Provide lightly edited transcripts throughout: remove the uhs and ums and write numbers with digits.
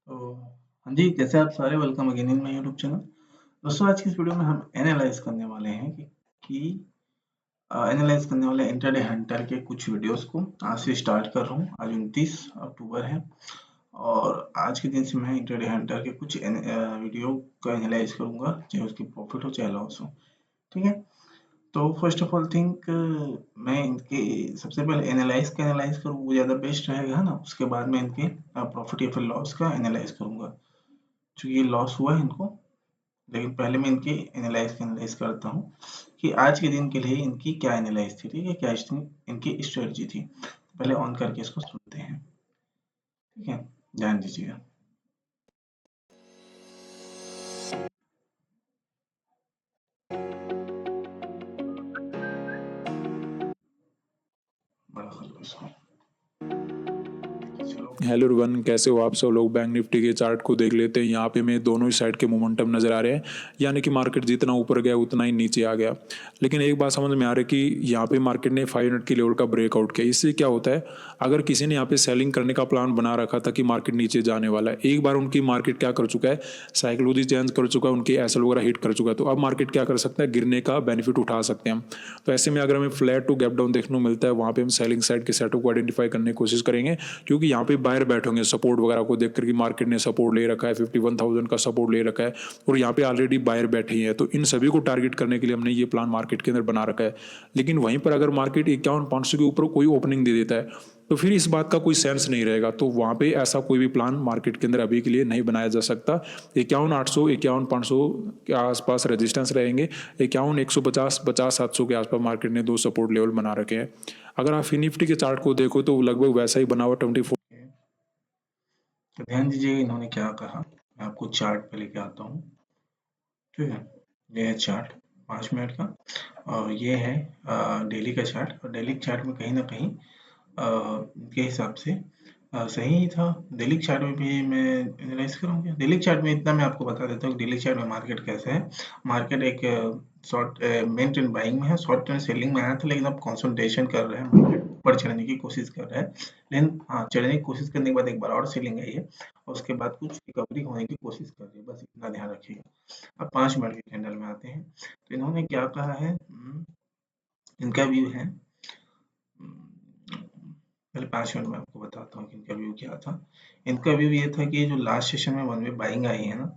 तो हाँ जी, कैसे आप सारे welcome again in my YouTube channel. दोस्तों आज की इस वीडियो में हम एनालाइज करने वाले हैं कि एनालाइज करने वाले इंट्राडे हंटर के कुछ वीडियोस को आज से स्टार्ट कर रहा हूँ। आज 29 अक्टूबर है और आज के दिन से मैं इंट्राडे हंटर के कुछ वीडियो को एनालाइज करूंगा, चाहे उसकी प्रॉफिट हो चाहे लॉस हो। ठीक है, तो फर्स्ट ऑफ ऑल थिंक मैं इनके सबसे पहले एनालाइज करूँ वो ज़्यादा बेस्ट रहेगा ना। उसके बाद मैं इनके प्रॉफिट या फिर लॉस का एनालाइज करूंगा, चूँकि ये लॉस हुआ है इनको। लेकिन पहले मैं इनकी एनालाइज करता हूँ कि आज के दिन के लिए इनकी क्या एनालाइज थी, ठीक है, क्या इनकी स्ट्रेटजी थी। पहले ऑन करके इसको सुनते हैं, ठीक है, ध्यान दीजिएगा। बड़ा खरगोश हूँ। चलो हेलो एवरीवन, कैसे हो आप सब लोग। बैंक निफ्टी के चार्ट को देख लेते हैं। यहाँ पे में दोनों ही साइड के मोमेंटम नजर आ रहे हैं, यानी कि मार्केट जितना ऊपर गया उतना ही नीचे आ गया। लेकिन एक बात समझ में आ रही है कि यहाँ पे मार्केट ने 500 की लेवल का ब्रेकआउट किया। इससे क्या होता है, अगर किसी ने यहाँ पे सेलिंग करने का प्लान बना रखा था कि मार्केट नीचे जाने वाला है, एक बार उनकी मार्केट क्या कर चुका है, साइकोलॉजी चेंज कर चुका है, उनके एसएल वगैरह हिट कर चुका है। तो अब मार्केट क्या कर सकता है, गिरने का बेनिफिट उठा सकते हैं हम। तो ऐसे में अगर हमें फ्लैट टू गैप डाउन देखने को मिलता है, वहाँ पे हम सेलिंग साइड के सेटअप को आइडेंटिफाई करने की कोशिश करेंगे, क्योंकि यहाँ पे बाहर बैठे होंगे सपोर्ट वगैरह को देख करके। मार्केट ने सपोर्ट ले रखा है, 51,000 का सपोर्ट ले रखा है और यहाँ पे ऑलरेडी बायर बैठे ही हैं। तो इन सभी को टारगेट करने के लिए हमने ये प्लान मार्केट के अंदर बना रखा है। लेकिन वहीं पर अगर मार्केट 51,500 के ऊपर कोई ओपनिंग दे देता है, तो फिर इस बात का कोई सेंस नहीं रहेगा। तो वहाँ पे ऐसा कोई भी प्लान मार्केट के अंदर अभी के लिए नहीं बनाया जा सकता। 51,800 51,500 के आसपास रेजिस्टेंस रहेंगे। 51,150 50,700 के आसपास मार्केट ने दो सपोर्ट लेवल बना रखे हैं। अगर आप निफ्टी के चार्ट को देखो तो लगभग वैसा ही बना हुआ 24। तो ध्यान दीजिएगा इन्होंने क्या कहा। मैं आपको चार्ट पे लेके आता हूँ, ठीक है। ये है चार्ट 5 मिनट का और ये है डेली का चार्ट। और डेली चार्ट में कहीं ना कहीं के हिसाब से सही ही था। डेली चार्ट में भी मैं एनालाइज करूँगा। डेली चार्ट में इतना मैं आपको बता देता हूँ कि डेली चार्ट में मार्केट कैसा है। मार्केट एक शॉर्ट मेन ट्रेंड बाइंग में है, शॉर्ट ट्रेंड सेलिंग में आया था, लेकिन अब कंसोलिडेशन कर रहा है, मार्केट ऊपर चढ़ने की कोशिश कर रहा है। लेकिन हाँ, चढ़ने की कोशिश करने के बाद एक बार और सेलिंग आई है और उसके बाद कुछ रिकवरी होने की कोशिश कर रही है, बस इतना ध्यान रखिएगा। अब 5 मिनट के कैंडल में आते हैं, तो इन्होंने क्या कहा है। इनका व्यू है, पहले 5 मिनट में आपको बताता हूँ कि इनका व्यू क्या था। इनका व्यू ये था कि जो लास्ट सेशन में वन वे बाइंग आई है ना,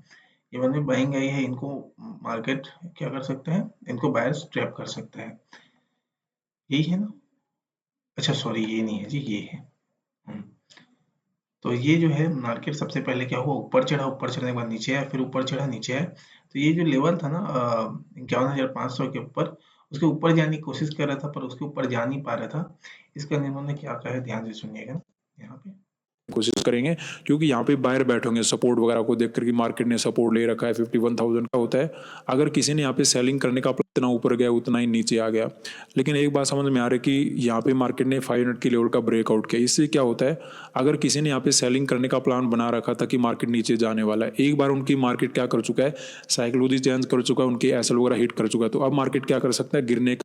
ये वन वे बाइंग आई है, इनको मार्केट क्या कर सकता है, इनको बायर्स ट्रैप कर सकता है। यही है ना, अच्छा सॉरी ये नहीं है जी, ये है। हम्म, तो ये जो है मार्केट सबसे पहले क्या हुआ, ऊपर चढ़ा, ऊपर चढ़ने के बाद नीचे आया, फिर ऊपर चढ़ा नीचे आया। तो ये जो लेवल था ना 51,500 के ऊपर, उसके ऊपर जाने की कोशिश कर रहा था पर उसके ऊपर जा नहीं पा रहा था। इसका इन्होंने क्या कहा है, ध्यान से सुनिएगा यहाँ पे। कोशिश करेंगे, क्योंकि यहाँ पे बाहर बैठोगे सपोर्ट वगैरह को देख करके। मार्केट ने सपोर्ट ले रखा है, 51,000 का होता है। अगर किसी ने यहाँ पे सेलिंग करने का इतना ऊपर गया उतना ही नीचे आ गया। लेकिन एक बात समझ में आ रही है कि यहाँ पे मार्केट ने 500 की लेवल का ब्रेकआउट किया। इससे क्या होता है, अगर किसी ने यहाँ पे सेलिंग करने का प्लान बना रखा था कि मार्केट नीचे जाने वाला है, एक बार उनकी मार्केट क्या कर चुका है, साइकोलॉजी चेंज कर चुका है, उनके एसएल वगैरह हिट कर चुका है। तो अब मार्केट क्या कर सकता है, गिरने का।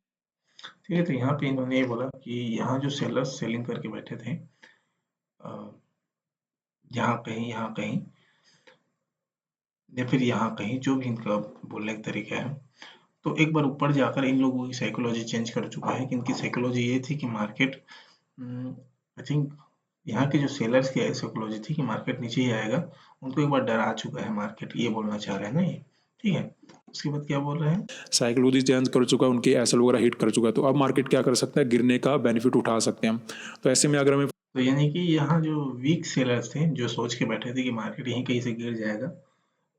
ठीक है, तो यहाँ पे इन्होंने ये बोला कि यहाँ जो सेलर्स सेलिंग करके बैठे थे, अ, यहाँ कहीं या फिर यहाँ कहीं, जो भी इनका बोलने का तरीका है, तो एक बार ऊपर जाकर इन लोगों की साइकोलॉजी चेंज कर चुका है। कि इनकी साइकोलॉजी ये थी कि मार्केट, आई थिंक यहाँ के जो सेलर्स की साइकोलॉजी थी कि मार्केट नीचे ही आएगा। उनको एक बार डरा चुका है मार्केट, ये बोलना चाह रहे हैं ना ये, ठीक है। उसके बाद क्या बोल रहे हैं, साइकोलॉजी चेंज कर चुका है, उनके एसएल वगैरह हिट कर चुका है। तो अब मार्केट क्या कर सकता है, गिरने का बेनिफिट उठा सकते हैं हम। तो ऐसे में अगर हमें तो यानी कि यहाँ जो वीक सेलर्स थे, जो सोच के बैठे थे कि मार्केट यहीं कहीं से गिर जाएगा,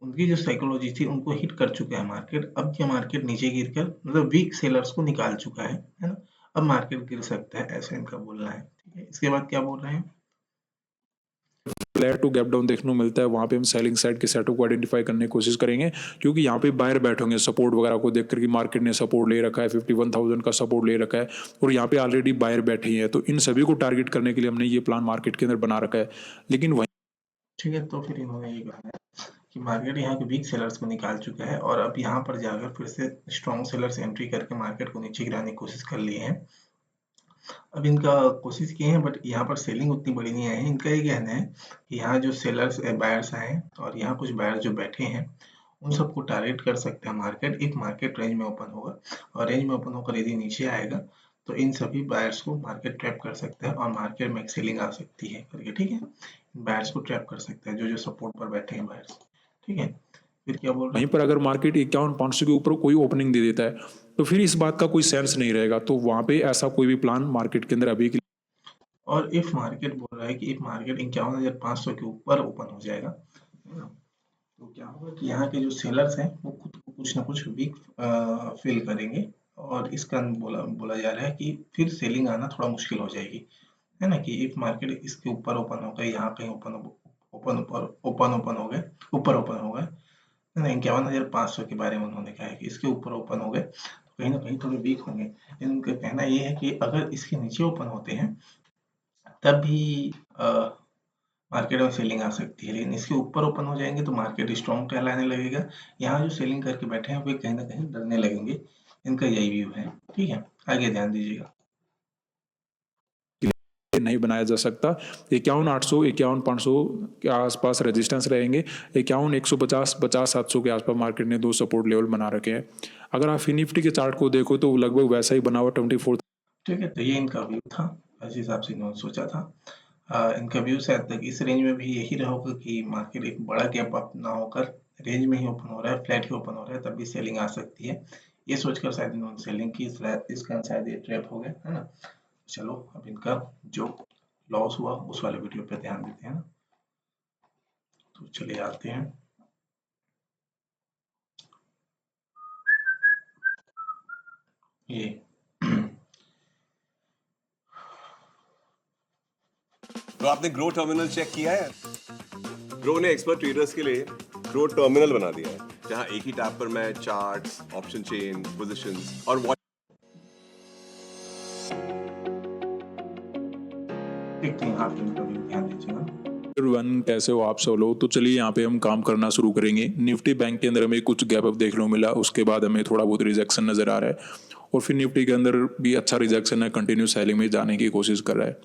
उनकी जो साइकोलॉजी थी उनको हिट कर चुका है मार्केट। अब क्या मार्केट नीचे गिरकर मतलब वीक सेलर्स को निकाल चुका है ना। अब मार्केट गिर सकता है, ऐसा इनका बोलना है, ठीक है। इसके बाद क्या बोल रहे हैं, फ्लैट टू गैप डाउन देखने को मिलता है, वहाँ पे हम सेलिंग साइड के सेटअप को आइडेंटिफाई करने की कोशिश करेंगे, क्योंकि यहाँ पे बाहर बैठोगे सपोर्ट वगैरह को देख करके। मार्केट ने सपोर्ट ले रखा है, 51,000 का सपोर्ट ले रखा है और यहाँ पे ऑलरेडी बायर बैठे ही हैं। तो इन सभी को टारगेट करने के लिए हमने ये प्लान मार्केट के अंदर बना रखा है। लेकिन वहीं ठीक है। तो फिर इन्होंने ये कहा है कि मार्केट यहाँ के वीक सेलर्स को निकाल चुका है और अब यहाँ पर जाकर फिर से स्ट्रॉन्ग सेलर्स एंट्री करके मार्केट को नीचे गिराने की कोशिश कर लिए हैं। अब इनका कोशिश किए हैं बट यहाँ पर सेलिंग उतनी बड़ी नहीं आई है। इनका ये कहना है कि यहाँ जो सेलर्स बायर्स आए हैं और यहाँ कुछ बायर्स जो बैठे हैं उन सबको टारगेट कर सकते हैं मार्केट, एक मार्केट रेंज में ओपन होगा और रेंज में ओपन होकर यदि नीचे आएगा तो इन सभी बायर्स को मार्केट ट्रैप कर सकता है और मार्केट में एक सेलिंग आ सकती है करके, ठीक है। बायर्स को ट्रैप कर सकता है जो जो सपोर्ट पर बैठे हैं बायर्स, ठीक है। फिर क्या बोल रहे वहीं हैं? पर अगर मार्केट 51,500 के ऊपर कोई ओपनिंग दे देता है तो फिर इस बात का कोई सेंस नहीं रहेगा, तो वहां पे ऐसा कोई भी प्लान मार्केट के अंदर अभी के और इफ मार्केट बोल रहा है कि इफ मार्केट 51,500 के ऊपर ओपन हो जाएगा, है ना, तो क्या होगा कि यहाँ के जो सेलर्स हैं वो खुद को कुछ ना कुछ वीक फील करेंगे और इसका बोला बोला जा रहा है कि फिर सेलिंग आना थोड़ा मुश्किल हो जाएगी, है ना। कि इफ मार्केट इसके ऊपर ओपन हो गए, यहाँ कहीं ओपन ओपन ओपन ओपन हो गए, ऊपर ओपन हो गए, है ना, 51,500 के बारे में उन्होंने कहा है कि इसके ऊपर ओपन हो गए तो कहीं ना कहीं थोड़े वीक होंगे। लेकिन उनका कहना ये है कि अगर इसके नीचे ओपन होते हैं तब भी मार्केट में सेलिंग आ सकती है, लेकिन इसके ऊपर ओपन हो जाएंगे तो मार्केट स्ट्रॉन्ग कहलाने लगेगा। यहाँ जो सेलिंग करके बैठे हैं वे कहीं ना कहीं डरने लगेंगे। इनका यही व्यू है, ठीक है। आगे ध्यान दीजिएगा। लिए नहीं बनाया जा सकता। 51,800 51,500 के आसपास रेजिस्टेंस रहेंगे। 51,150 50,700 के आसपास मार्केट ने दो सपोर्ट लेवल बना रखे हैं। अगर आप निफ्टी के चार्ट को देखो तो लगभग वैसा ही बना हुआ 24। ठीक है, तो ये इनका व्यू था, इस हिसाब से इन्होंने सोचा था। इनका व्यू शायद तक इस रेंज में भी यही रहा होगा कि मार्केट एक बड़ा गैप अप ना होकर रेंज में ही ओपन हो रहा है, फ्लैट ही ओपन हो रहा है, तब भी सेलिंग आ सकती है। ये सोचकर शायद इन्होंने सेलिंग की, इसका शायद ये ट्रैप हो गया, है ना। चलो अब इनका जो लॉस हुआ उस वाले वीडियो पे ध्यान देते हैं ना। तो चलिए आते हैं। ये तो आपने ग्रो टर्मिनल चेक किया है? ग्रो ने एक्सपर्ट ट्रेडर्स के लिए ग्रो टर्मिनल बना दिया है, जहां एक ही टैब पर मैं चार्ट्स, ऑप्शन चेन, पोजीशंस और ठीक है, आप इनका व्यू ध्यान दीजिएगा। वन कैसे हो आप सब लोग। तो चलिए यहाँ पे हम काम करना शुरू करेंगे। निफ्टी बैंक के अंदर हमें कुछ गैप अप देखने को मिला, उसके बाद हमें थोड़ा बहुत रिजेक्शन नजर आ रहा है और फिर निफ्टी के अंदर भी अच्छा रिजेक्शन है, कंटिन्यू सेलिंग में जाने की कोशिश कर रहा है।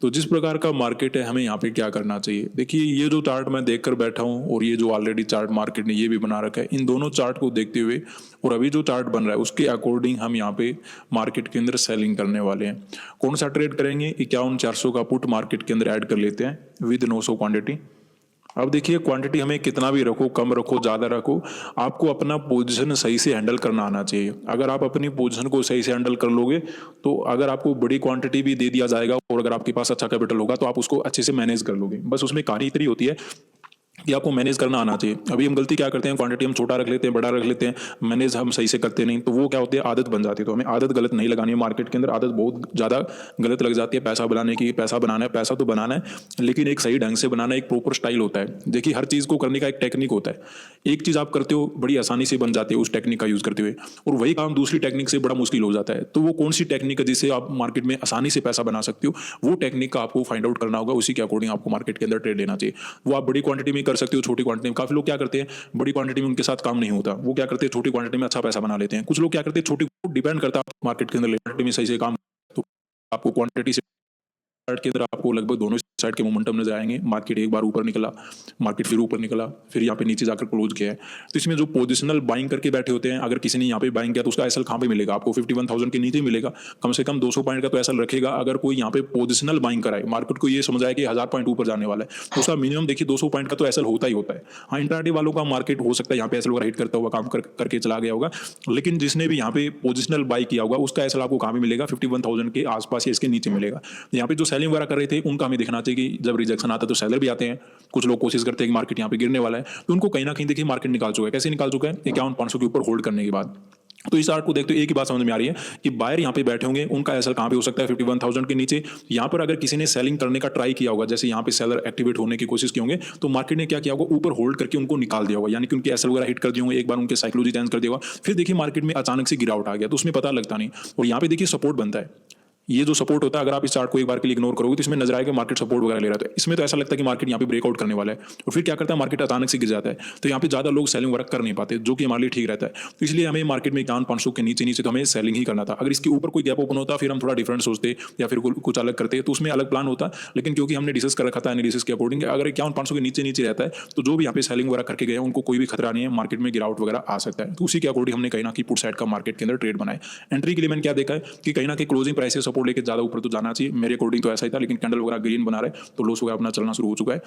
तो जिस प्रकार का मार्केट है हमें यहाँ पे क्या करना चाहिए, देखिए ये जो चार्ट मैं देखकर बैठा हूँ और ये जो ऑलरेडी चार्ट मार्केट ने ये भी बना रखा है, इन दोनों चार्ट को देखते हुए और अभी जो चार्ट बन रहा है उसके अकॉर्डिंग हम यहाँ पे मार्केट के अंदर सेलिंग करने वाले हैं। कौन सा ट्रेड करेंगे, 51,400 का पुट मार्केट के अंदर ऐड कर लेते हैं विद 900 क्वांटिटी। अब देखिए क्वांटिटी हमें कितना भी रखो, कम रखो, ज़्यादा रखो, आपको अपना पोजीशन सही से हैंडल करना आना चाहिए। अगर आप अपनी पोजीशन को सही से हैंडल कर लोगे तो अगर आपको बड़ी क्वांटिटी भी दे दिया जाएगा और अगर आपके पास अच्छा कैपिटल होगा तो आप उसको अच्छे से मैनेज कर लोगे। बस उसमें कहानी इतनी होती है कि आपको मैनेज करना आना चाहिए। अभी हम गलती क्या करते हैं, क्वांटिटी हम छोटा रख लेते हैं, बड़ा रख लेते हैं, मैनेज हम सही से करते नहीं, तो वो क्या होती है, आदत बन जाती है। तो हमें आदत गलत नहीं लगानी है। मार्केट के अंदर आदत बहुत ज़्यादा गलत लग जाती है पैसा बनाने की। पैसा बनाना है, पैसा तो बनाना है, लेकिन एक सही ढंग से बनाना, एक प्रॉपर स्टाइल होता है। देखिए हर चीज़ को करने का एक टेक्निक होता है। एक चीज़ आप करते हो बड़ी आसानी से बन जाती है उस टेक्निक का यूज़ करते हुए, और वही काम दूसरी टेक्निक से बड़ा मुश्किल हो जाता है। तो वो कौन सी टेक्निक है जिससे आप मार्केट में आसानी से पैसा बना सकते हो, वो टेक्निक का आपको फाइंड आउट करना होगा। उसी के अकॉर्डिंग आपको मार्केट के अंदर ट्रेड लेना चाहिए। वो आप बड़ी क्वांटिटी में कर सकते हो, छोटी क्वांटिटी में। काफी लोग क्या करते हैं, बड़ी क्वांटिटी में उनके साथ काम नहीं होता, वो क्या करते हैं छोटी क्वांटिटी में अच्छा पैसा बना लेते हैं। कुछ लोग क्या करते हैं, छोटी, डिपेंड करता है मार्केट के अंदर क्वांटिटी में सही से काम, तो आपको क्वांटिटी से चार्ट के अंदर आपको लगभग दोनों साइड के मोमेंटम नजर आएंगे। मार्केट एक बार ऊपर निकला, मार्केट फिर ऊपर निकला, फिर यहाँ पे नीचे जाकर क्लोज किया है। तो इसमें जो पोजिशनल बाइंग करके बैठे होते हैं, अगर किसी ने यहाँ पे बाइंग किया तो उसका एसएल कहाँ पे मिलेगा आपको, 51,000 के नीचे मिलेगा। कम से कम 200 पॉइंट का तो एसएल रखेगा। अगर कोई यहाँ पे पोजिशनल बाइंग कराए, मार्केट को ये समझ आए कि 1000 पॉइंट ऊपर जाने वाला है, तो उसका मिनिमम देखिए 200 पॉइंट का तो एसएल होता ही होता है। हाँ, इंट्राडे वालों का मार्केट हो सकता है यहाँ पे एसएल वगैरह हिट करता हुआ काम करके चला गया होगा, लेकिन जिसने भी यहाँ पे पोजिशनल बाई किया होगा उसका एसएल आपको कहाँ पे मिलेगा, 51,000 के आसपास या इसके नीचे मिलेगा। यहाँ पे जो सेलिंग वगैरह कर रहे थे उनका हमें देखना चाहिए कि जब रिजेक्शन आता है तो सेलर भी आते हैं। कुछ लोग कोशिश करते हैं कि मार्केट यहाँ पे गिरने वाला है, तो उनको कहीं ना कहीं देखिए मार्केट निकाल चुका है। कैसे निकाल चुका है, 51,500 के ऊपर होल्ड करने के बाद। तो इस चार्ट को देखते हुए एक ही बात समझ में आ रही है कि बायर यहाँ पे बैठे होंगे, उनका एसएल कहाँ पे हो सकता है, 51,000 के नीचे। यहाँ पर अगर किसी ने सेलिंग करने का ट्राई किया होगा, जैसे यहाँ पे सेलर एक्टिवेट होने की कोशिश की होंगे, तो मार्केट ने क्या किया होगा, ऊपर होल्ड करके उनको निकाल दिया होगा, यानी कि उनके एसएल वगैरह हिट कर दिए होंगे, एक बार उनके साइकोलॉजी चेंज कर दिया होगा। फिर देखिए मार्केट में अचानक से गिरावट आ गया तो उसमें पता लगता नहीं, और यहाँ पे देखिए सपोर्ट बनता है। ये जो सपोर्ट होता है, अगर आप इस चार्ट को एक बार के लिए इग्नोर करोगे तो इसमें नजर आएगा मार्केट सपोर्ट वगैरह ले रहा था। इसमें तो ऐसा लगता है कि मार्केट यहाँ पे ब्रेकआउट करने वाला है, और फिर क्या करता है मार्केट अचानक से गिर जाता है। तो यहाँ पे ज्यादा लोग सेलिंग वर्क कर नहीं पाते, जो कि हमारे लिए ठीक रहता है। तो इसलिए हमें मार्केट में 51,500 के नीचे नीचे तो हमें सेलिंग ही करना था। अगर इसके ऊपर कोई गैप ओपन होता फिर हम थोड़ा डिफरेंट सोचते या फिर कुछ अलग करते, तो उसमें अलग प्लान होता। लेकिन क्योंकि हमने डिस्कस कर रखा था एनालिसिस के अकॉर्डिंग, अगर 51,500 के नीचे नीचे रहता है तो जो भी यहाँ पे सेलिंग वगैरह करके गए उनको कोई भी खतरा नहीं है, मार्केट में गिरावट वगैरह आ सकता है। तो उसी के अकॉर्डिंग हमने कहीं ना कहीं पुट साइड का मार्केट के अंदर ट्रेड बनाए। एंट्री के लिए मैंने क्या देखा है कि कहीं ना कहीं क्लोजिंग प्राइस से सपोर्ट लेके ज्यादा ऊपर तो जाना चाहिए, मेरे अकॉर्डिंग तो ऐसा ही था। लेकिन कैंडल वगैरह ग्रीन बना रहे तो लॉस वगैरह अपना चलना शुरू हो चुका है,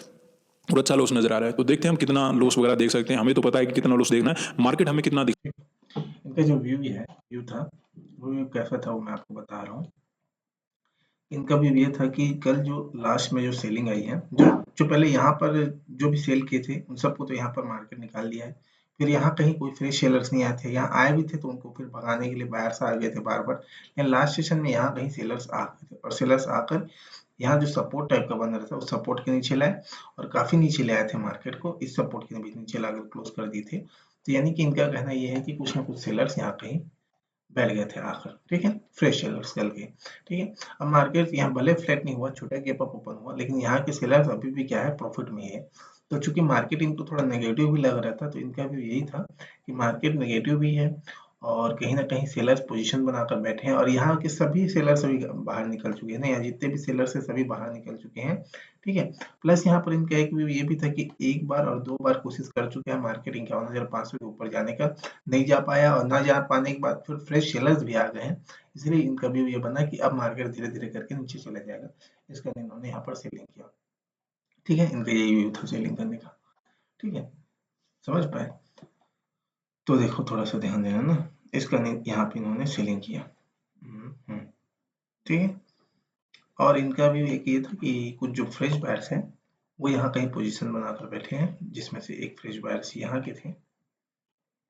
और अच्छा लॉस नजर आ रहा है। तो देखते हैं हम कितना लॉस वगैरह देख सकते हैं। हमें तो पता है कि कितना लॉस देखना है, मार्केट हमें कितना इनका जो व्यू था वो व्यू कैसा था वो मैं आपको बता रहा हूँ। इनका व्यू ये था कि कल जो लास्ट में जो सेलिंग आई है, जो पहले यहाँ पर जो भी सेल किए थे उन सबको तो यहाँ पर मार्केट निकाल लिया है। फिर यहाँ कहीं कोई फ्रेश सेलर्स नहीं आए थे, यहाँ आए भी थे तो उनको फिर भगाने के लिए बायर्स आ गए थे बार बार। लेकिन लास्ट सेशन में यहाँ कहीं सेलर्स आ गए थे, और सेलर्स आकर यहाँ जो सपोर्ट टाइप का बन रहा था उस सपोर्ट के नीचे लाए, और काफी नीचे ले आए थे मार्केट को, इस सपोर्ट के भी नीचे लाकर क्लोज कर दिए थे। तो यानी कि इनका कहना ये है कि कुछ ना कुछ सेलर्स यहाँ कहीं बैठ गए थे आकर, ठीक है, फ्रेश सेलर्स कल के, ठीक है। अब मार्केट यहाँ भले फ्लैट नहीं हुआ, छोटा गैप अप ओपन हुआ, लेकिन यहाँ के सेलर्स अभी भी क्या है, प्रॉफिट में है। तो चूंकि मार्केट इनको थोड़ा नेगेटिव भी लग रहा था, तो इनका भी यही था कि मार्केट नेगेटिव भी है और कहीं ना कहीं सेलर्स पोजीशन बनाकर बैठे हैं, और यहाँ के सभी सेलर्स अभी बाहर निकल चुके हैं ना, यहाँ जितने भी सेलर्स है सभी बाहर निकल चुके हैं, ठीक है। प्लस यहाँ पर इनका एक व्यू ये भी था कि एक बार और दो बार कोशिश कर चुके हैं मार्केट 51,500 के ऊपर जाने का, नहीं जा पाया, और ना जा पाने के बाद फिर फ्रेश सेलर्स भी आ गए हैं। इसलिए इनका व्यू ये बना कि अब मार्केट धीरे धीरे करके नीचे चला जाएगा, इसका इन्होंने यहाँ पर सेलिंग किया, ठीक है। इनका यही व्यू था सेलिंग करने का, ठीक है, समझ पाए। तो देखो थोड़ा सा ध्यान देना ना, इसका यहाँ पे इन्होंने सेलिंग किया, ठीक है। और इनका भी एक ये था कि कुछ जो फ्रेश बायर्स हैं वो यहाँ कहीं पोजीशन बनाकर बैठे हैं, जिसमें से एक फ्रेश बायर्स यहाँ के थे,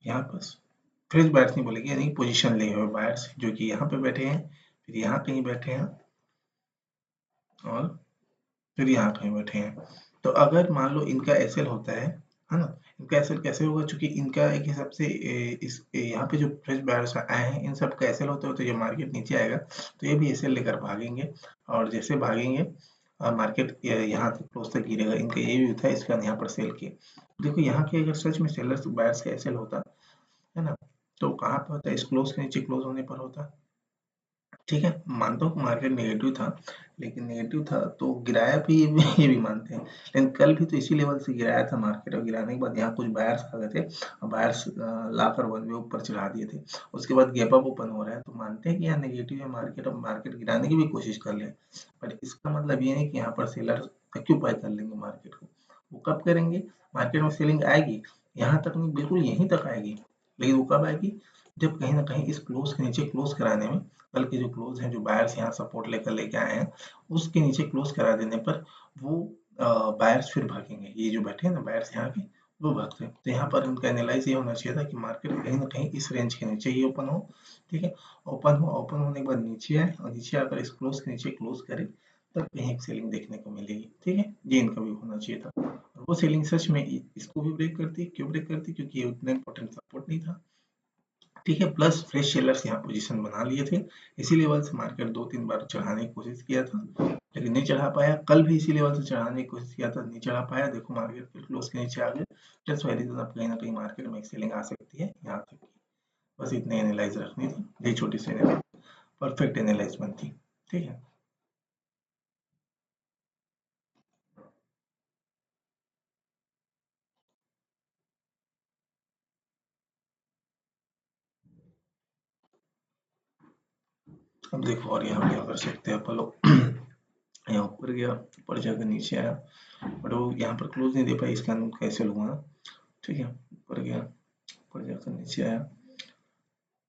यहाँ पर फ्रेश बायर्स नहीं बोलेंगे, यानी पोजीशन लिए हुए बायर्स जो कि यहाँ पे बैठे हैं, फिर यहाँ कहीं बैठे हैं, और फिर यहाँ कहीं बैठे हैं। तो अगर मान लो इनका एसएल होता है ना, इनका एसएल कैसे होगा, चूंकि इनका एक हिसाब से इस यहाँ पे जो फ्रेश बायर्स आए हैं इन सब का एसएल होता है, तो ये मार्केट नीचे आएगा तो ये भी एसएल लेकर भागेंगे, और जैसे भागेंगे मार्केट यहाँ तक क्लोज तक गिरेगा। इनका ये भी था, इसका यहाँ पर सेल किए। देखो यहाँ के अगर सच में सेलर्स बायर्स का एसएल होता है ना, तो कहाँ पर होता है, इस क्लोज के नीचे क्लोज होने पर होता, ठीक है। मानता हूँ मार्केट नेगेटिव था, लेकिन नेगेटिव था तो गिराया भी, ये भी मानते हैं, लेकिन कल भी तो इसी लेवल से गिराया था मार्केट, और गिराने के बाद यहाँ कुछ बायर्स आ गए थे, और बायर्स लाकर वन वे ऊपर चढ़ा दिए थे। उसके बाद गैप अप ओपन हो रहा है, तो मानते हैं कि यहाँ नेगेटिव है मार्केट, और मार्केट गिराने की भी कोशिश कर ले, बट इसका मतलब ये नहीं कि यहाँ पर सेलर ऑक्यूपाई कर लेंगे मार्केट को। वो कब करेंगे, मार्केट में सेलिंग आएगी, यहाँ तक नहीं, बिल्कुल यहीं तक आएगी, लेकिन वो कब आएगी, जब कहीं ना कहीं इस क्लोज के नीचे क्लोज कराने में, कल के जो क्लोज हैं, जो बायर्स यहाँ सपोर्ट लेकर लेके आए हैं, उसके नीचे क्लोज करा देने पर वो बायर्स फिर भागेंगे, ये जो बैठे हैं ना बायर्स यहाँ के, वो भागते हैं। तो यहाँ पर उनका एनालाइज ये होना चाहिए था कि मार्केट कहीं ना कहीं इस रेंज के नीचे ही ओपन हो, ठीक है, ओपन होने के बाद नीचे आए, और नीचे आकर इस क्लोज के नीचे क्लोज करे, तब कहीं एक सेलिंग देखने को मिलेगी, ठीक है। ये इनका भी होना चाहिए था, और वो सेलिंग सच में इसको भी ब्रेक करती, क्यों ब्रेक करती, क्योंकि ये उतना इंपॉर्टेंट सपोर्ट नहीं था, ठीक है। प्लस फ्रेश सेलर्स यहाँ पोजीशन बना लिए थे, इसी लेवल से मार्केट 2-3 बार चढ़ाने की कोशिश किया था, लेकिन नहीं चढ़ा पाया। कल भी इसी लेवल से चढ़ाने की कोशिश किया था, नहीं चढ़ा पाया। देखो मार्केट फिर क्लोज के नीचे आ गए, दैट्स व्हाई रीजन अब कहीं ना कहीं मार्केट में एक सेलिंग आ सकती है यहाँ तक की। बस इतने एनालाइज रखनी थी, यही छोटी सी परफेक्ट एनालाइज बनती, ठीक है। अब देखो और यहाँ क्या कर सकते हैं अपन लोग, यहाँ ऊपर गया, ऊपर जाकर नीचे आया, बट वो यहाँ पर क्लोज नहीं दे पाई, इसका कैसे लूंगा ना, ठीक है। ऊपर गया, ऊपर जाकर नीचे आया,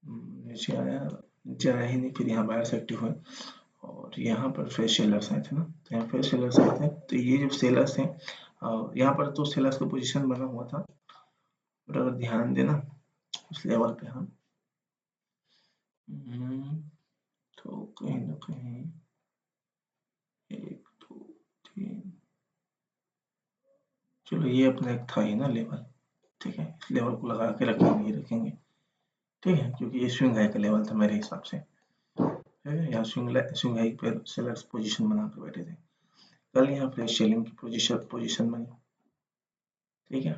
नीचे आया ही नहीं, फिर यहाँ बाहर से एक्टिव हुए, और यहाँ पर फ्रेश सेलर्स आए थे ना, तो यहाँ फ्रेश सेलर्स आए थे, तो ये जो सेलर्स हैं, यहाँ पर तो सेलर्स का पोजीशन बना हुआ था, बट अगर ध्यान देना उस लेवल पे हम तो कहीं ना कहीं 1 2 3, चलो ये अपना एक था ही ना लेवल, ठीक है, इस लेवल को लगा के रखेंगे, ठीक है, क्योंकि ये स्विंग हाई का लेवल था मेरे हिसाब से, है, यहाँ स्विंग हाई पे सेलर्स पोजीशन बनाकर बैठे थे। कल यहाँ फ्रेश सेलिंग की पोजीशन बनी, ठीक है।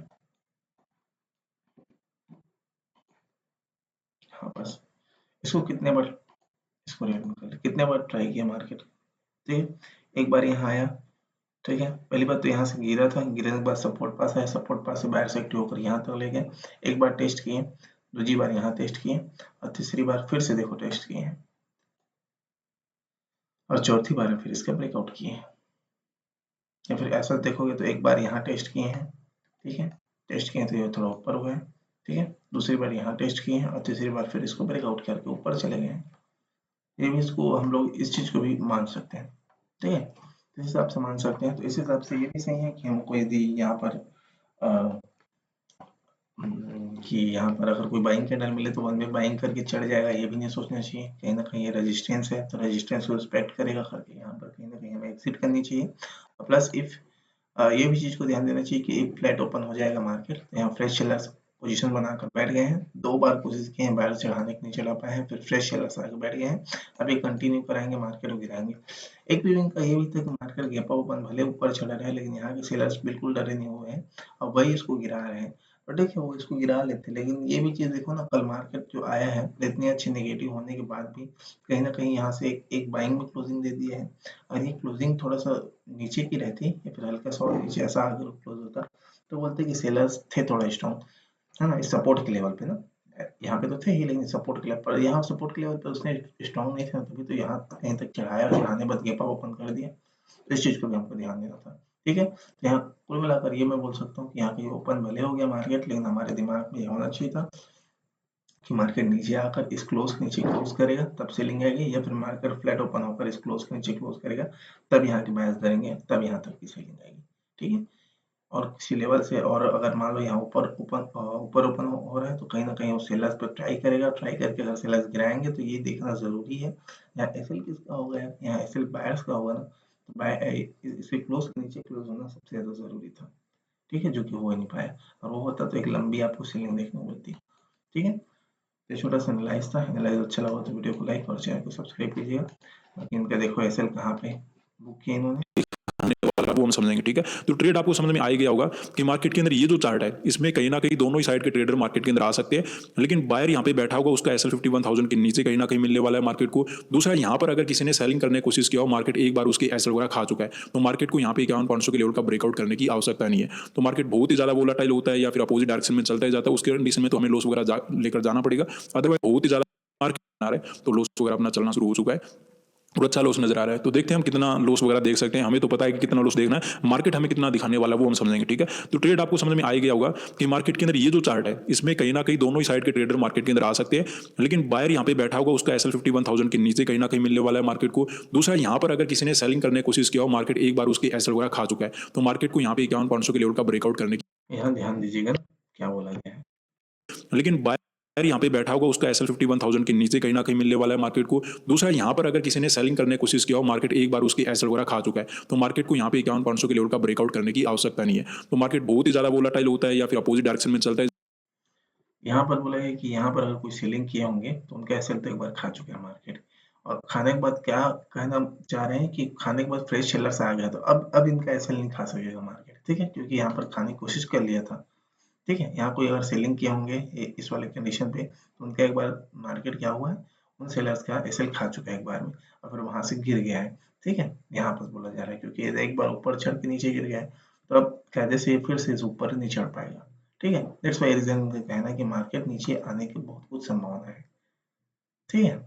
हाँ बस इसको कितने बार इसको रेट में कर ले, कितने बार ट्राई किया मार्केट, ठीक है। एक बार यहाँ आया, ठीक है। पहली बार तो यहाँ से गिरा था, गिरने के बाद सपोर्ट पास आया, सपोर्ट पास से बाहर से एक्टिव होकर यहाँ तक ले गए। एक बार टेस्ट किए, दूसरी बार यहाँ टेस्ट किए और तीसरी बार फिर से देखो टेस्ट किए हैं और चौथी बार फिर इसका ब्रेकआउट किए हैं। या फिर ऐसा देखोगे तो एक बार यहाँ टेस्ट किए हैं, ठीक है, टेस्ट किए तो ये थोड़ा ऊपर हुआ है, ठीक है। दूसरी बार यहाँ टेस्ट किए हैं और तीसरी बार फिर इसको ब्रेकआउट करके ऊपर चले गए हैं। ये भी इसको हम लोग इस चीज को भी मान सकते हैं, ठीक है। इस हिसाब से मान सकते हैं, तो इस हिसाब से ये भी सही है कि हमको यदि यहाँ पर कि यहाँ पर अगर कोई बाइंग कैंडल मिले तो बाद में बाइंग करके चढ़ जाएगा, ये भी नहीं सोचना चाहिए। कहीं ना कहीं ये रेजिस्टेंस है तो रेजिस्टेंस को रिस्पेक्ट करेगा करके यहाँ पर कहीं ना कहीं हमें एग्जिट करनी चाहिए। प्लस इफ ये भी चीज को ध्यान देना चाहिए कि एक फ्लैट ओपन हो जाएगा मार्केट, तो यहाँ फ्रेश सेलर्स पोजीशन बनाकर बैठ गए हैं। 2 बार कोशिश की है बाहर चढ़ाने की, नहीं चढ़ा पाए हैं, फिर फ्रेश सेलर्स आके बैठ गए हैं। अब ये कंटिन्यू कराएंगे, मार्केट को गिराएंगे। एक व्यूइंग का ये भी था कि मार्केट गैप ओपन भले ऊपर चढ़ा रहा है, लेकिन यहाँ के सेलर्स बिल्कुल डरे नहीं हुए हैं और वही इसको गिरा रहे हैं। और देखिए वो इसको गिरा लेते, लेकिन ये भी चीज देखो ना, कल मार्केट जो आया है इतनी अच्छी नेगेटिव होने के बाद भी कहीं ना कहीं यहाँ से एक बाइंग में क्लोजिंग दे दिया है। और ये क्लोजिंग थोड़ा सा नीचे की रहती या फिर हल्का सा और नीचे ऐसा आगे क्लोज होता तो बोलते कि सेलर्स थे थोड़ा स्ट्रॉन्ग, है ना, इस सपोर्ट के लेवल पे ना। यहाँ पे तो थे ही, लेकिन सपोर्ट के लेवल पर, यहाँ सपोर्ट के लेवल पर उसने स्ट्रॉन्ग नहीं था, तभी तो यहाँ कहीं तक चढ़ाया और चढ़ाने बाद गैप ओपन कर दिया। तो इस चीज को भी हमको ध्यान देना था, ठीक है। तो यहाँ कुल मिलाकर ये मैं बोल सकता हूँ कि यहाँ की ओपन भले हो गया मार्केट, लेकिन हमारे दिमाग में ये होना चाहिए था कि मार्केट नीचे आकर इस क्लोज के नीचे क्लोज करेगा तब सेलिंग आएगी, या फिर मार्केट फ्लैट ओपन होकर इस क्लोज के नीचे क्लोज करेगा तब यहाँ की बायर्स करेंगे, तब यहाँ तक की सेलिंग आएगी, ठीक है। और किसी लेवल से और अगर मान लो यहाँ ऊपर ओपन हो रहा है तो कहीं ना कहीं वो सेलर्स पर ट्राई करेगा, ट्राई करके अगर सेलर्स गिराएंगे तो ये देखना जरूरी है यहाँ एसएल किसका होगा, यहाँ एसएल बायर्स का होगा ना, तो इसे क्लोज के नीचे क्लोज होना सबसे ज्यादा जरूरी था, ठीक है, जो कि हो नहीं पाया। और वो होता तो एक लंबी आपको सेलिंग देखने को मिलती, ठीक है। ये छोटा सा एनालाइज था, एनालाइज अच्छा लगा तो वीडियो को लाइक और चैनल को सब्सक्राइब कीजिएगा। बाकी इनका देखो एसएल कहाँ पे बुक किया इन्होंने, आने वाला वो हम समझेंगे, ठीक है। तो ट्रेड आपको समझ में आ ही गया होगा कि मार्केट के अंदर ये जो चार्ट है इसमें कहीं ना कहीं दोनों ही साइड के ट्रेडर मार्केट के अंदर आ सकते हैं, लेकिन बायर यहाँ पे बैठा होगा उसका एसएल 51,000 के नीचे कहीं ना कहीं मिलने वाला है मार्केट को। दूसरा यहाँ पर अगर किसी ने सेलिंग करने की कोशिश किया हो, मार्केट एक बार उसकी एसएल वगैरह खा चुका है, तो मार्केट को यहाँ पे 51,500 के लेवल का ब्रेकआउट करने की आवश्यकता नहीं है। तो मार्केट बहुत ही ज्यादा वोलाटाइल होता है या फिर अपोजिट डायरेक्शन में चलता ही जाता है, उसके कंडीशन में तो हमें लॉस वगैरह लेकर जाना पड़ेगा। अदरवाइज बहुत ही ज्यादा मार्केट आ रहा है तो लॉस वगैरह अपना चलना शुरू हो चुका है और अच्छा लॉस नजर आ रहा है। तो देखते हैं हम कितना लॉस वगैरह देख सकते हैं, हमें तो पता है कि कितना लॉस देखना है, मार्केट हमें कितना दिखाने वाला है वो हम समझेंगे, ठीक है। तो ट्रेड आपको समझ में आ ही गया होगा कि मार्केट के अंदर ये जो चार्ट है इसमें कहीं ना कहीं दोनों ही साइड के ट्रेडर मार्केट के अंदर आ सकते हैं, लेकिन बायर यहाँ पे बैठा होगा उसका एसएल 51,000 के नीचे कहीं ना कहीं मिलने वाला है मार्केट को। दूसरा यहाँ पर अगर किसी ने सेलिंग करने की कोशिश किया हो, मार्केट एक बार उसकी एसएल वगैरह खा चुका है, तो मार्केट को यहाँ पे 51,500 के लेवल का ब्रेकआउट करने की, यहाँ ध्यान दीजिएगा क्या बोला गया है। लेकिन बायर यहाँ पे बैठा होगा उसका एसएल 51,000 के नीचे कहीं ना कहीं मिलने वाला है मार्केट को। दूसरा यहाँ पर अगर किसी ने सेलिंग करने की कोशिश किया हो, मार्केट एक बार उसकी एसएल वगैरह खा चुका है, तो मार्केट को यहाँ पे 51,500 के लेवल का ब्रेकआउट करने की आवश्यकता नहीं है। तो मार्केट बहुत ही ज्यादा वोलाटाइल होता है या फिर अपोजिट डायरेक्शन में चलता है। यहाँ पर बोला है कि यहाँ पर अगर कोई सेलिंग किए होंगे तो उनका एसएल तो एक बार खा चुके हैं मार्केट, और खाने के बाद क्या कहना चाह रहे हैं कि खाने के बाद फ्रेश सेलर्स आ गया तो अब इनका एसएल नहीं खा सकेगा मार्केट, ठीक है, क्योंकि यहाँ पर खाने की कोशिश कर लिया था, ठीक है। यहाँ कोई अगर सेलिंग किए होंगे इस वाले कंडीशन पे तो उनका एक बार मार्केट क्या हुआ है, उन सेलर्स का एसएल खा चुका है एक बार में और फिर वहां से गिर गया है, ठीक है। यहाँ पर बोला जा रहा है क्योंकि ये एक बार ऊपर चढ़ के नीचे गिर गया है, तो अब कायदे से ये फिर से इस ऊपर नहीं चढ़ पाएगा, ठीक है। दैट्स वाई रीजन उनका कहना है कि मार्केट नीचे आने की बहुत कुछ संभावना है, ठीक है।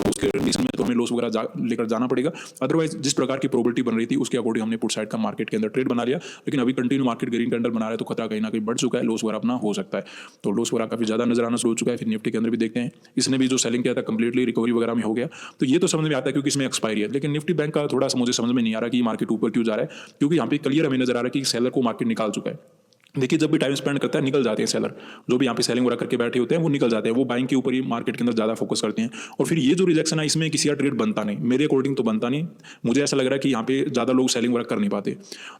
उसके कंडीशन में तो हमें लॉस वगैरह लेकर जाना पड़ेगा। अदरवाइज जिस प्रकार की प्रोबेबिलिटी बन रही थी उसके अकॉर्डिंग हमने पुट साइड का मार्केट के अंदर ट्रेड बना लिया, लेकिन अभी कंटिन्यू मार्केट ग्रीन कैंडल बना रहा है तो खतरा कहीं ना कहीं बढ़ चुका है, लॉस वगैरह अपना हो सकता है। तो लॉस वगैरह काफी ज्यादा नजर आना शुरू हो चुका है। फिर निफ्टी के अंदर भी देखते हैं, इसने भी जो सेलिंग किया था कंप्लीटली रिकवरी वगैरह में हो गया, तो ये तो समझ में आता है क्योंकि इसमें एक्सपायरी है। लेकिन निफ्टी बैंक का थोड़ा सा मुझे समझ में नहीं आ रहा कि मार्केट ऊपर क्यों जा रहा है, क्योंकि यहाँ पे क्लियर हमें नजर आ रहा है कि सेलर को मार्केट निकाल चुका है। देखिए जब भी टाइम स्पेंड करता है निकल जाते हैं सेलर, जो भी यहाँ पे सेलिंग वगैरह करके बैठे होते हैं वो निकल जाते हैं, वो बाइंग के ऊपर ही मार्केट के अंदर ज़्यादा फोकस करते हैं। और फिर ये जो रिजेक्शन है इसमें किसी का ट्रेड बनता नहीं, मेरे अकॉर्डिंग तो बनता नहीं। मुझे ऐसा लग रहा है कि यहाँ पे ज़्यादा लोग सेलिंग वगैरह कर नहीं पाते।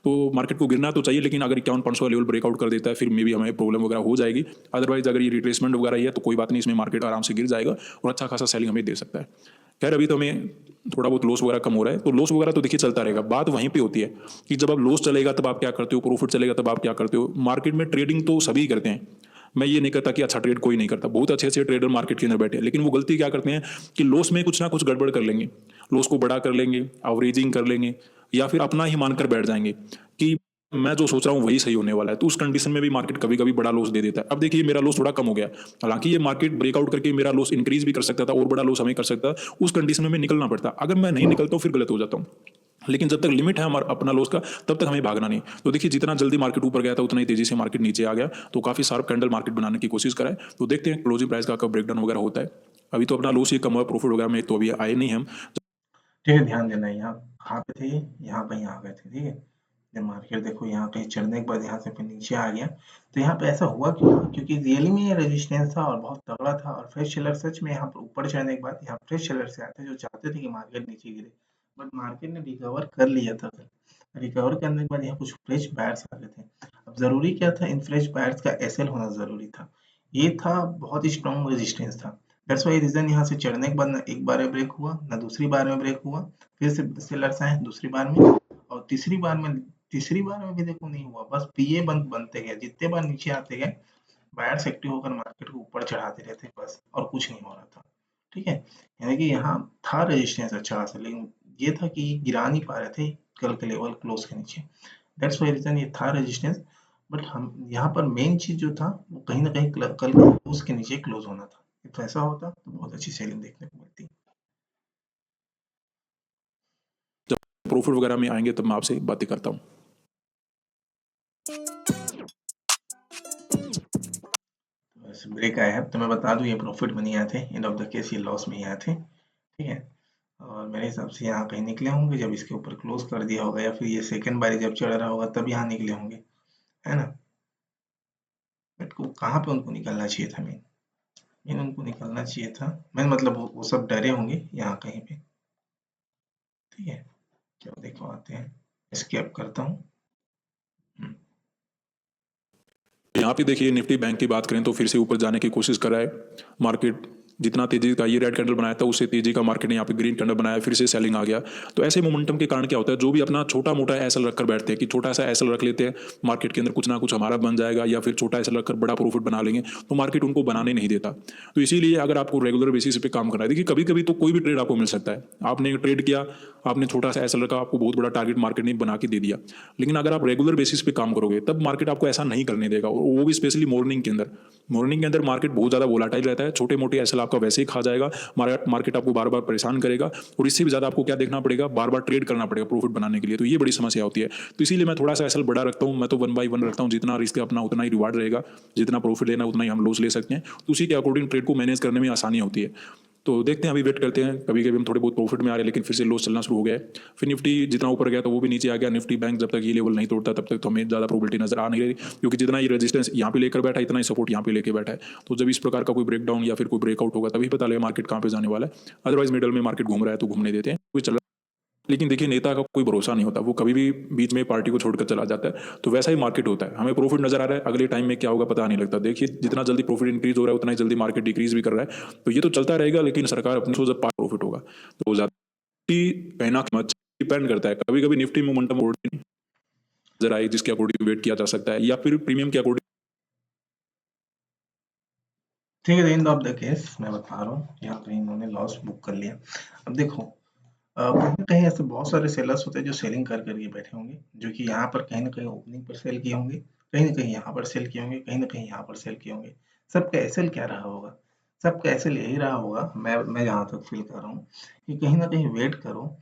तो मार्केट को गिरना तो चाहिए, लेकिन अगर 51,500 का लेवल ब्रेकआउट कर देता है फिर मे भी हमें प्रॉब्लम वगैरह हो जाएगी। अदरवाइज अगर ये रिट्रेसमेंट वगैरह ही है तो कोई बात नहीं, इसमें मार्केट आराम से गिर जाएगा और अच्छा खासा सेलिंग हमें दे सकता है। खैर अभी तो हमें थोड़ा बहुत लॉस वगैरह कम हो रहा है, तो लॉस वगैरह तो देखिए चलता रहेगा। बात वहीं पे होती है कि जब अब लॉस चलेगा तब आप क्या करते हो, प्रॉफिट चलेगा तब आप क्या करते हो। मार्केट में ट्रेडिंग तो सभी करते हैं, मैं ये नहीं कहता कि अच्छा ट्रेड कोई नहीं करता, बहुत अच्छे अच्छे ट्रेडर मार्केट के अंदर बैठे हैं, लेकिन वो गलती क्या करते हैं कि लॉस में कुछ ना कुछ गड़बड़ कर लेंगे, लॉस को बड़ा कर लेंगे, एवरेजिंग कर लेंगे, या फिर अपना ही मानकर बैठ जाएंगे कि मैं जो सोच रहा हूँ वही सही होने वाला है। तो उस कंडीशन में भी मार्केट कभी कभी बड़ा लॉस दे देता है। अब देखिए मेरा लॉस थोड़ा कम हो गया, हालांकि ये मार्केट ब्रेकआउट करके मेरा लॉस इंक्रीज भी कर सकता था और बड़ा लॉस हमें कर सकता था, उस कंडीशन में हमें निकलना पड़ता। अगर मैं नहीं निकलता हूँ फिर गलत हो जाता हूँ, लेकिन जब तक लिमिट है हमारा अपना लॉस का तब तक हमें भागना नहीं। तो देखिए जितना जल्दी मार्केट ऊपर गया था उतना ही तेजी से मार्केट नीचे आ गया, तो काफी शार्प कैंडल मार्केट बनाने की कोशिश करा है। तो देखते हैं क्लोजिंग प्राइस का कब ब्रेकडाउन वगैरह होता है। अभी तो अपना लॉस ही कम हुआ, प्रॉफिट वगैरह में तो अभी आए नहीं हम। ठीक है, ध्यान देना यहाँ कहाँ पे थे, यहाँ पे आ गए थे, ठीक है। जब मार्केट देखो यहाँ कहीं चढ़ने के बाद यहाँ से फिर नीचे आ गया, तो यहाँ पे ऐसा हुआ क्यों? क्योंकि रियली में ये रेजिस्टेंस था और बहुत तगड़ा था, और फ्रेश सेलर सच में यहाँ पर ऊपर चढ़ने के बाद यहाँ फ्रेश सेलर से आते जो चाहते थे कि मार्केट नीचे गिरे, बट मार्केट ने रिकवर कर लिया था। रिकवर करने के बाद यहाँ कुछ फ्रेश बायर्स आ गए थे। अब जरूरी क्या था, इन फ्रेश बायर्स का एसएल होना जरूरी था। ये था बहुत ही स्ट्रॉन्ग रेजिस्टेंस था। दैट्स व्हाई रीजन यहाँ से चढ़ने के बाद ना एक बार में ब्रेक हुआ, ना दूसरी बार में ब्रेक हुआ, फिर से सेलर्स आए दूसरी बार में, और तीसरी बार में भी देखो नहीं हुआ, बस पीए बनते गए, जितने बार नीचे आते गए बायर्स एक्टिव होकर मार्केट को ऊपर चढ़ाते रहते बस, और कुछ नहीं हो रहा था। ठीक है, यानी कि यहाँ था रेजिस्टेंस अच्छा खासा, लेकिन ये था कि गिरा नहीं पा रहे थे कल के लेवल क्लोज के नीचे। दैट्स वाई रीजन ये था रेजिस्टेंस। बट हम यहाँ पर मेन चीज जो था वो कहीं ना कहीं कल क्लोज के नीचे क्लोज होना था। तो ऐसा होता तो बहुत अच्छी सेलिंग देखने को मिलती। जब प्रॉफिट वगैरह में आएंगे तब मैं आपसे बातें करता हूँ। बस ब्रेक आया है तो मैं बता दूं, ये प्रॉफिट में नहीं आए थे, एंड ऑफ द केस ये लॉस में ही आए थे। ठीक है, और मेरे हिसाब से यहाँ कहीं निकले होंगे जब इसके ऊपर क्लोज कर दिया होगा, या फिर ये सेकंड बारी जब चढ़ रहा होगा तब यहाँ निकले होंगे, है ना। बट को कहाँ पे उनको निकलना चाहिए था, मेन उनको निकलना चाहिए था, मैं मतलब वो सब डरे होंगे यहाँ कहीं पे। ठीक है, चलो देखो आते हैं, स्केप करता हूँ। यहाँ पे देखिए निफ्टी बैंक की बात करें तो फिर से ऊपर जाने की कोशिश कर रहा है मार्केट। जितना तेजी का ये रेड कैंडल बनाया था उससे तेजी का मार्केट ने यहाँ पे ग्रीन कैंडल बनाया, फिर से सेलिंग आ गया। तो ऐसे मोमेंटम के कारण क्या होता है, जो भी अपना छोटा मोटा एसएल रखकर बैठते हैं कि छोटा सा एसएल रख लेते हैं, मार्केट के अंदर कुछ ना कुछ हमारा बन जाएगा, या फिर छोटा एसएल रखकर बड़ा प्रॉफिट बना लेंगे, तो मार्केट उनको बनाने नहीं देता। तो इसीलिए अगर आपको रेगुलर बेसिस पे काम करना है, देखिए कभी कभी तो कोई भी ट्रेड आपको मिल सकता है। आपने ट्रेड किया, आपने छोटा सा एसएल रखा, आपको बहुत बड़ा टारगेट मार्केट ने बना के दे दिया, लेकिन अगर आप रेगुलर बेसिस पे काम करोगे तब मार्केट आपको ऐसा नहीं करने देगा, और वो भी स्पेशली मॉर्निंग के अंदर। मॉर्निंग के अंदर मार्केट बहुत ज़्यादा वोलाटाइल रहता है, छोटे मोटे एसएल आपका वैसे ही खा जाएगा, मार्केट आपको बार बार परेशान करेगा, और इससे भी ज़्यादा आपको क्या देखना पड़ेगा, बार बार ट्रेड करना पड़ेगा प्रॉफिट बनाने के लिए। तो ये बड़ी समस्या होती है। तो इसीलिए मैं थोड़ा सा एसएल बड़ा रखता हूँ, मैं तो 1/1 रखता हूँ, जितना रिस्क अपना उतना ही रिवार्ड रहेगा, जितना प्रॉफिट लेना उतना ही हम लॉस ले सकते हैं। तो उसी के अकॉर्डिंग ट्रेड को मैनेज करने में आसानी होती है। तो देखते हैं, अभी वेट करते हैं, कभी कभी हम थोड़े बहुत प्रॉफिट में आ रहे हैं लेकिन फिर से लॉस चलना शुरू हो गया है। फिर निफ्टी जितना ऊपर गया तो वो भी नीचे आ गया। निफ्टी बैंक जब तक ये लेवल नहीं तोड़ता तब तक तो हमें ज़्यादा प्रोबेबिलिटी नजर आ नहीं रही, क्योंकि जितना ये रेजिस्टेंस यहाँ पे लेकर बैठा है इतना ही सपोर्ट यहाँ पे लेकर बैठा है। तो जब इस प्रकार का कोई ब्रेकडाउन या फिर कोई ब्रेकआउट होगा तभी पता लगेगा मार्केट कहाँ पे जाने वाला है। अदरवाइज मिडल में मार्केट घूम रहा है तो घूमने देते हैं, कोई चल। लेकिन देखिए नेता का कोई भरोसा नहीं होता, वो कभी भी बीच में पार्टी को छोड़कर चला जाता है। तो वैसा ही मार्केट होता है, हमें प्रॉफिट नजर आ रहा है, अगले टाइम में क्या होगा पता नहीं लगता। देखिए जितना जल्दी प्रॉफिट इंक्रीज हो रहा है उतना ही जल्दी मार्केट डिक्रीज भी कर रहा है। तो ये तो चलता रहेगा, लेकिन सरकार अपनी सोच जब प्रॉफिट होगा तो कहना डिपेंड करता है। कभी कभी निफ्टी में मोमेंटम नजर आए जिसके अकॉर्डिंग वेट किया जा सकता है, या फिर प्रीमियम के अकॉर्डिंग। ठीक है, एंड ऑफ द केस मैं बता रहा हूँ, यहाँ पे इन्होंने लॉस बुक कर लिया। अब देखो कहीं ना कहीं ऐसे बहुत सारे सेलर्स होते हैं जो सेलिंग कर करके बैठे होंगे, जो कि यहाँ पर कहीं ना कहीं ओपनिंग पर सेल किए होंगे, कहीं ना कहीं यहाँ पर सेल किए होंगे, कहीं ना कहीं यहाँ पर सेल किए होंगे। सबका एसएल क्या रहा होगा? सबका एसएल यही रहा होगा, मैं जहाँ तक फील कर रहा हूँ, कि कहीं ना कहीं वेट करो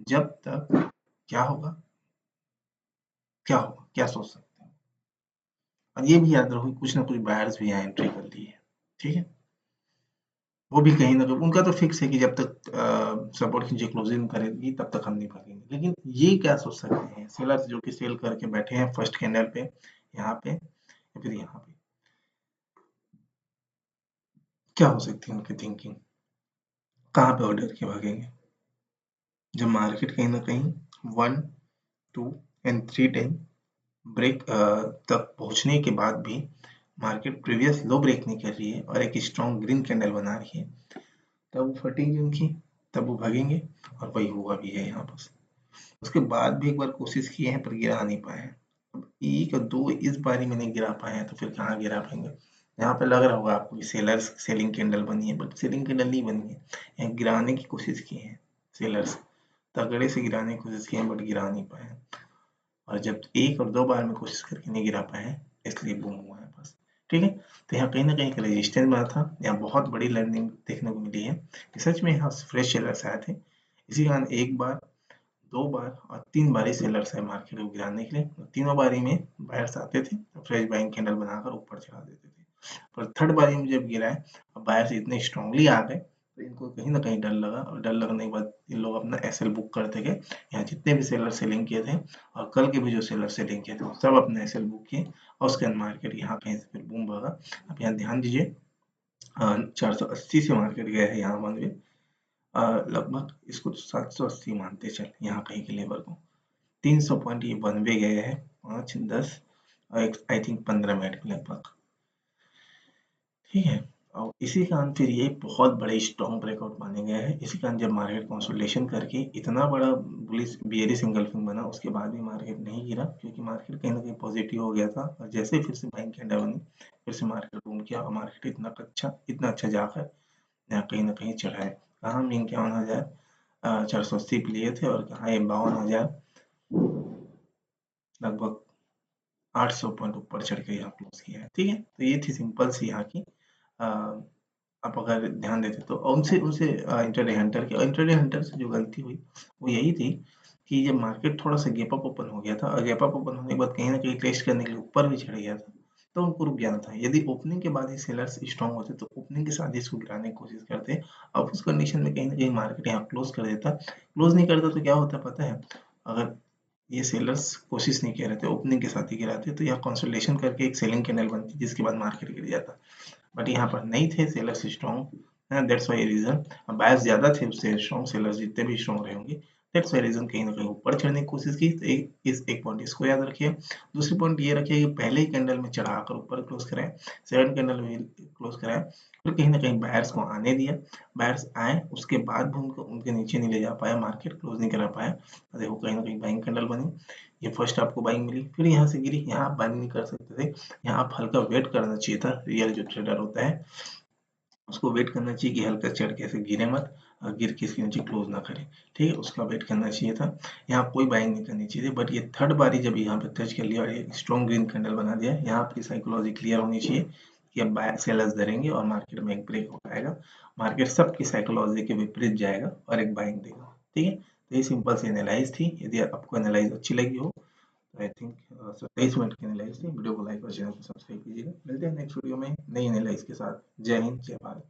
जब तक क्या होगा, क्या होगा, क्या सोच सकते हैं। और ये भी याद रखो कि कुछ ना कुछ बायर्स भी यहाँ एंट्री कर ली है। ठीक है, वो भी कहीं ना कहीं उनका तो फिक्स है कि जब तक सपोर्ट नीचे क्लोजिंग करेगी तब तक हम नहीं भागेंगे। लेकिन ये क्या सोच सकते हैं सेलर्स जो कि सेल करके बैठे हैं फर्स्ट कैंडल पे यहाँ पे, या फिर यहाँ पे क्या हो सकती है उनकी थिंकिंग, कहाँ पे ऑर्डर के भागेंगे जब मार्केट कहीं ना कहीं 1, 2 एंड 3 टाइम ब्रेक तक पहुंचने के बाद भी मार्केट प्रीवियस लो ब्रेक नहीं कर रही है और एक स्ट्रॉन्ग ग्रीन कैंडल बना रही है, तब वो फटेंगे उनकी, तब वो भागेंगे और वही हुआ भी है यहाँ पर। उसके बाद भी एक बार कोशिश किए हैं पर गिरा नहीं पाए हैं। अब 1 और 2 इस बारी में नहीं गिरा पाए हैं तो फिर कहाँ गिरा पाएंगे। यहाँ पे लग रहा होगा आपको कि सेलर्स सेलिंग कैंडल बनी है, बट सेलिंग कैंडल नहीं बनी है, यहाँ गिराने की कोशिश की है सेलर्स, तगड़े से गिराने की कोशिश की है बट गिरा नहीं पाए हैं। और जब 1 और 2 बार में कोशिश करके नहीं गिरा पाए हैं इसलिए बूम हुआ है बस। ठीक है, तो यहाँ कहीं ना कहीं एक रेजिस्टेंस बना था, यहाँ बहुत बड़ी लर्निंग देखने को मिली है कि सच में यहाँ फ्रेश सेलर्स आए थे। इसी कारण 1 बार, 2 बार और 3 बारी सेलर्स आए मार्केट को गिराने के लिए, तीनों बारी में बायर्स आते थे तो फ्रेश बाइंग कैंडल बनाकर ऊपर चढ़ा देते थे। पर थर्ड बारी में जब गिरा है और बायर्स इतने स्ट्रांगली आ गए तो इनको कहीं ना कहीं डर लगा, और डर लगने के बाद इन लोग अपना एसएल बुक करते गए। यहाँ जितने भी सेलर सेलिंग किए थे और कल के भी जो सेलर सेलिंग किए थे सब अपने एसएल बुक किए और उसके बाद मार्केट यहाँ कहीं से फिर बूम भागा। अब यहाँ ध्यान दीजिए 480 से मार्केट गया है यहाँ मान लीजिए लगभग इसको 780 मानते चल यहाँ कहीं के लेवल को, 300 पॉइंट ये वन वे गए हैं 5, 10 और आई थिंक 15 मिनट में लगभग। ठीक है, और इसी कारण फिर ये बहुत बड़े स्ट्रॉन्ग ब्रेकआउट माने गए हैं। इसी कारण जब मार्केट कंसोलिडेशन करके इतना बड़ा बुलिश बियरिश इंगल्फिंग बना उसके बाद भी मार्केट नहीं गिरा, क्योंकि मार्केट कहीं ना कहीं पॉजिटिव हो गया था और जैसे फिर से बाइंग कैंडल बनी फिर से मार्केट बूम किया और मार्केट इतना अच्छा जाकर यहाँ कहीं ना कहीं चढ़ा है। कहाँ में 51,000 480 पे लिए थे और कहाँ 52,000 लगभग 800 पॉइंट ऊपर चढ़ के यहाँ क्लोज किया है। ठीक है, तो ये थी सिंपल सी यहाँ की आप अगर ध्यान देते तो उनसे उनसे इंटरडे हंटर से जो गलती हुई वो यही थी कि जब मार्केट थोड़ा सा गैप अप ओपन हो गया था और गैप अप ओपन होने के बाद कहीं ना कहीं टेस्ट करने के लिए ऊपर भी चढ़ गया था तो उनको रुक जाना था। यदि ओपनिंग के बाद ही सेलर्स स्ट्रांग होते तो ओपनिंग के साथ ही इसको गिराने की कोशिश करते। अब उस कंडीशन में कहीं ना कहीं मार्केट यहाँ क्लोज कर देता, क्लोज नहीं करता तो क्या होता पता है, अगर ये सेलर्स कोशिश नहीं कर रहे थे ओपनिंग के साथ ही गिराते तो यहाँ कंसोलिडेशन करके एक सेलिंग कैंडल बनती जिसके बाद मार्केट गिर जाता, बट यहाँ पर नहीं थे sellers strong, that's why reason buyers ज्यादा थे उससे स्ट्रॉन्ग, सेलर्स जितने भी स्ट्रॉन्ग रहे होंगे दैट्स वाई रीजन कहीं ना कहीं ऊपर चढ़ने की कोशिश की। तो एक पॉइंट इसको याद रखिए। दूसरी पॉइंट ये रखिए कि पहले ही कैंडल में चढ़ाकर ऊपर क्लोज कराए, सेकंड कैंडल में क्लोज कराए, फिर कहीं ना कहीं बायर्स को आने दिया, बायर्स आए उसके बाद भी उनको उनके नीचे नहीं ले जा पाया, मार्केट क्लोज नहीं करा पाया। देखो कहीं ना कहीं बाइंग कैंडल बनी, ये फर्स्ट आपको बाइंग मिली फिर यहाँ से गिरी, यहाँ आप बाइंग नहीं कर सकते थे, यहाँ आप हल्का वेट करना चाहिए था। रियल जो ट्रेडर होता है उसको वेट करना चाहिए कि हल्का चढ़ के ऐसे गिरे मत और गिर के इसके नीचे क्लोज ना करे। ठीक है, उसका वेट करना चाहिए था, यहाँ कोई बाइंग नहीं करनी चाहिए थी। बट ये थर्ड बारी जब यहाँ पे टच कर लिया और ये स्ट्रॉन्ग ग्रीन कैंडल बना दिया, यहाँ आपकी साइकोलॉजी क्लियर होनी चाहिए कि अब बाय सेलर्स धरेंगे और मार्केट में एक ब्रेक आएगा, मार्केट सबकी साइकोलॉजी के विपरीत जाएगा और एक बाइंग देगा। ठीक है, तो ये सिंपल सी एनालाइज थी। यदि आपको एनालाइज अच्छी लगी हो आई थिंक 27 मिनट की एनालाइज थी, वीडियो को लाइक और चैनल को सब्सक्राइब कीजिएगा। मिलते हैं नेक्स्ट वीडियो में नई एनालाइज के साथ। जय हिंद, जय भारत।